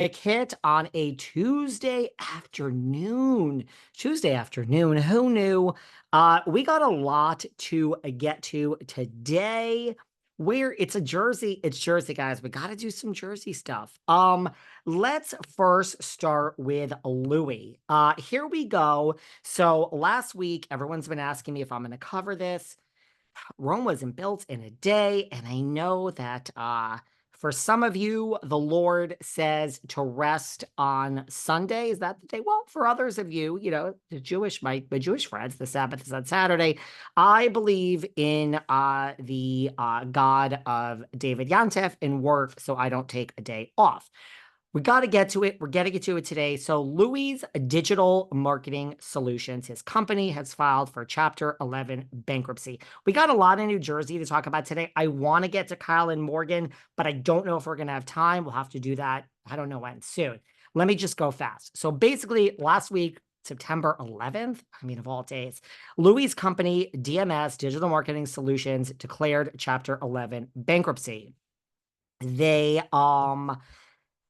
Quick hit on a Tuesday afternoon. Tuesday afternoon, who knew? We got a lot to get to today. Where it's Jersey, guys. We got to do some Jersey stuff. Let's first start with Louie. Here we go. So last week, everyone's been asking me if I'm going to cover this. Rome wasn't built in a day, and I know that for some of you, the Lord says to rest on Sunday. Is that the day? Well, for others of you, the Jewish friends, the Sabbath is on Saturday. I believe in the God of David Yantef and work, so I don't take a day off. We got to get to it. We're getting to it today. So Louie's Digital Marketing Solutions, his company, has filed for Chapter 11 bankruptcy. We got a lot in New Jersey to talk about today. I want to get to Kyle and Morgan, but I don't know if we're going to have time. We'll have to do that. I don't know when, soon. Let me just go fast. So basically, last week, September 11th, of all days, Louie's company, DMS, Digital Marketing Solutions, declared Chapter 11 bankruptcy. They,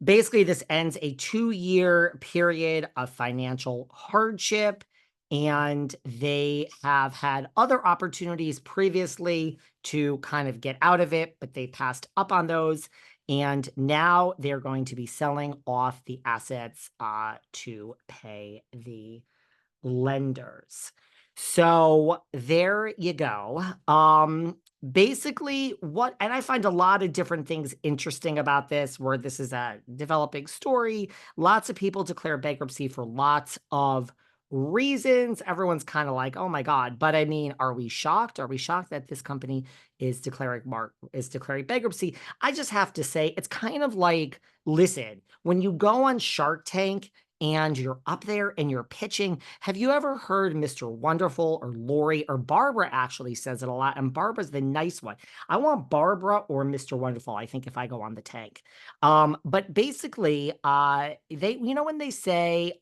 Basically, this ends a 2-year period of financial hardship, and they have had other opportunities previously to kind of get out of it, but they passed up on those. And now they're going to be selling off the assets to pay the lenders. So there you go. Basically and I find a lot of different things interesting about this, where this is a developing story. Lots of people declare bankruptcy for lots of reasons. Everyone's kind of like, oh my God. But are we shocked? Are we shocked that this company is declaring bankruptcy? I just have to say, it's kind of like, listen, when you go on Shark Tank and you're up there and you're pitching, have you ever heard Mr. Wonderful or Lori or Barbara actually says it a lot? And Barbara's the nice one. I want Barbara or Mr. Wonderful, I think, if I go on the tank. But basically, when they say,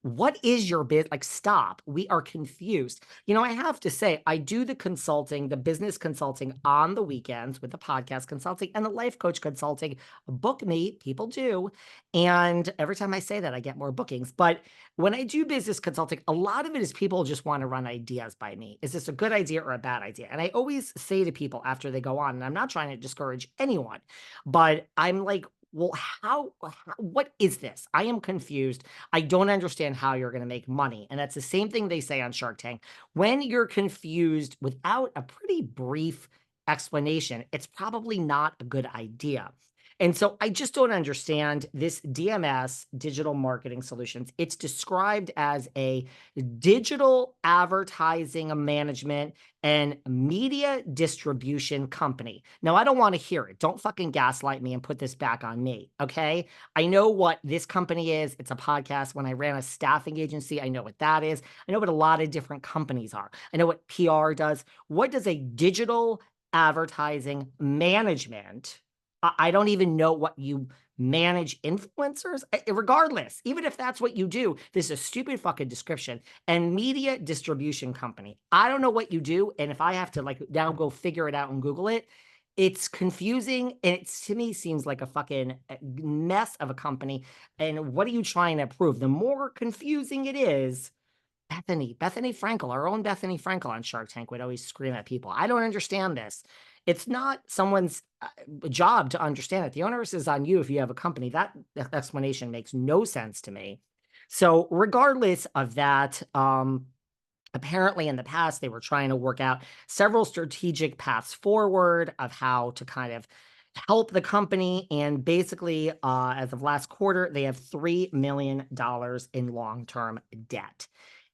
what is your bid? Like, stop. We are confused. I have to say, I do the business consulting on the weekends with the podcast consulting and the life coach consulting. Book me, people do. And every time I say that, I get more bookings. But when I do business consulting, a lot of it is people just want to run ideas by me. Is this a good idea or a bad idea? And I always say to people after they go on, and I'm not trying to discourage anyone, but I'm like, well, what is this? I am confused. I don't understand how you're going to make money. And that's the same thing they say on Shark Tank. When you're confused without a pretty brief explanation, it's probably not a good idea. And so I just don't understand this DMS, Digital Marketing Solutions. It's described as a digital advertising management and media distribution company. Now, I don't want to hear it. Don't fucking gaslight me and put this back on me, okay? I know what this company is. It's a podcast. When I ran a staffing agency, I know what that is. I know what a lot of different companies are. I know what PR does. What does a digital advertising management? I don't even know what you manage influencers. Regardless, even if that's what you do, this is a stupid fucking description. And media distribution company. I don't know what you do. And if I have to now go figure it out and Google it, it's confusing. And it to me seems like a fucking mess of a company. And what are you trying to prove? The more confusing it is, Bethany Frankel, our own Bethany Frankel on Shark Tank would always scream at people. I don't understand this. It's not someone's job to understand it. The onus is on you if you have a company. That explanation makes no sense to me. So regardless of that, apparently in the past, they were trying to work out several strategic paths forward of how to kind of help the company. And basically, as of last quarter, they have $3 million in long-term debt.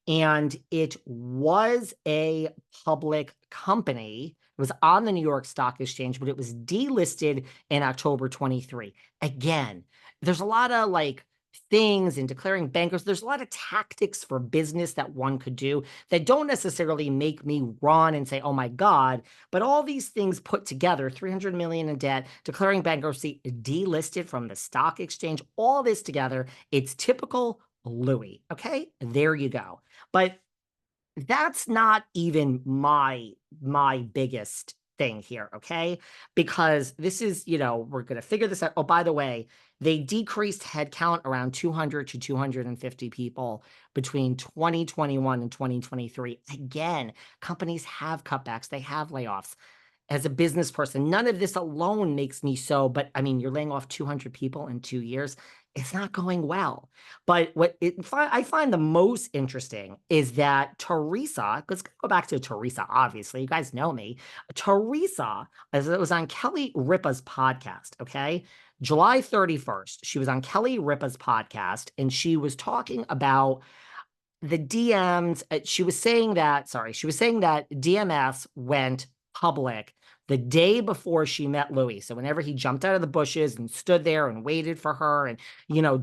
And it was a public company. It was on the New York Stock Exchange, but it was delisted in October 23. Again, there's a lot of things in declaring bankruptcy. There's a lot of tactics for business that one could do that don't necessarily make me run and say, oh my God, but all these things put together, 300 million in debt, declaring bankruptcy, delisted from the stock exchange, all this together, it's typical Louie. Okay, there you go. But that's not even my biggest thing here, okay? Because this is, we're going to figure this out. Oh, by the way, They decreased headcount around 200 to 250 people between 2021 and 2023. Again, companies have cutbacks, they have layoffs. As a business person, none of this alone makes me so, but I mean, you're laying off 200 people in 2 years. It's not going well. But I find the most interesting is that Teresa, let's go back to Teresa, obviously. You guys know me. Teresa, as it was on Kelly Ripa's podcast, okay? July 31st, she was on Kelly Ripa's podcast and she was talking about the DMs. She was saying that DMS went public the day before she met Louie. So whenever he jumped out of the bushes and stood there and waited for her, and,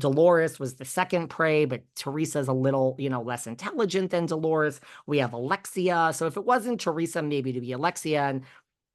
Dolores was the second prey, but Teresa's a little, less intelligent than Dolores. We have Alexia. So if it wasn't Teresa, maybe to be Alexia. And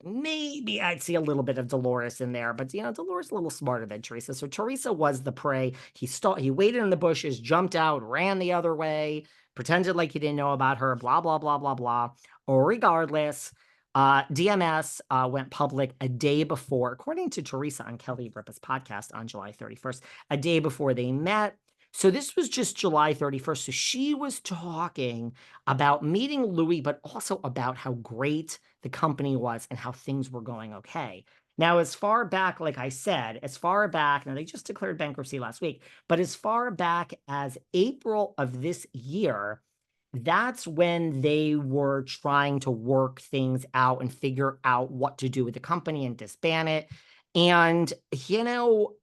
maybe I'd see a little bit of Dolores in there, but Dolores is a little smarter than Teresa. So Teresa was the prey. He waited in the bushes, jumped out, ran the other way, pretended like he didn't know about her, blah, blah, blah, blah, blah. Regardless, DMS went public a day before, according to Teresa on Kelly Ripa's podcast on July 31st, a day before they met. So this was just July 31st. So she was talking about meeting Louie, but also about how great the company was and how things were going okay. Now, as far back, like I said, now they just declared bankruptcy last week, but as far back as April of this year, that's when they were trying to work things out and figure out what to do with the company and disband it. And,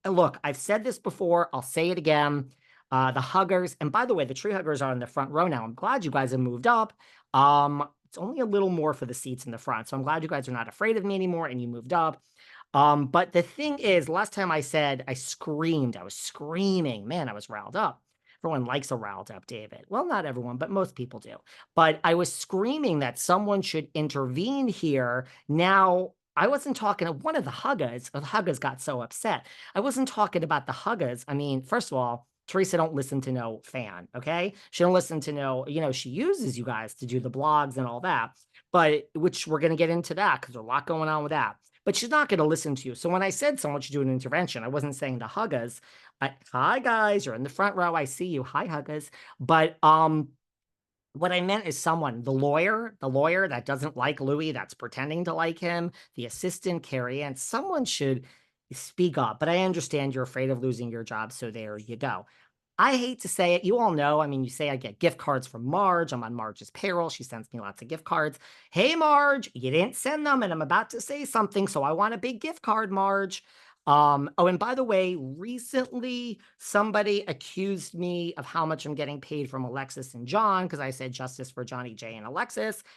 look, I've said this before, I'll say it again. The Huggers, and by the way, the Tre Huggers are in the front row now. I'm glad you guys have moved up. It's only a little more for the seats in the front. So I'm glad you guys are not afraid of me anymore and you moved up. But the thing is, last time I said I screamed, I was screaming. Man, I was riled up. Everyone likes a riled up David. Well, not everyone, but most people do. But I was screaming that someone should intervene here. Now, I wasn't talking to one of the Huggers. The Huggers got so upset. I wasn't talking about the Huggers. I mean, first of all, Teresa don't listen to no fan, okay? She don't listen to no, she uses you guys to do the blogs and all that, but which we're going to get into that because there's a lot going on with that. But she's not going to listen to you. So when I said someone should do an intervention, I wasn't saying the Huggers. Hi guys, you're in the front row. I see you. Hi Huggers. But what I meant is the lawyer that doesn't like Louie, that's pretending to like him, the assistant, Carrie Ann, someone should speak up. But I understand you're afraid of losing your job, so there you go. I hate to say it. You all know, I mean, you say I get gift cards from Marge. I'm on Marge's payroll. She sends me lots of gift cards. Hey, Marge, you didn't send them, and I'm about to say something, so I want a big gift card, Marge. Oh, and by the way, recently somebody accused me of how much I'm getting paid from Alexis and John because I said justice for Johnny J and Alexis.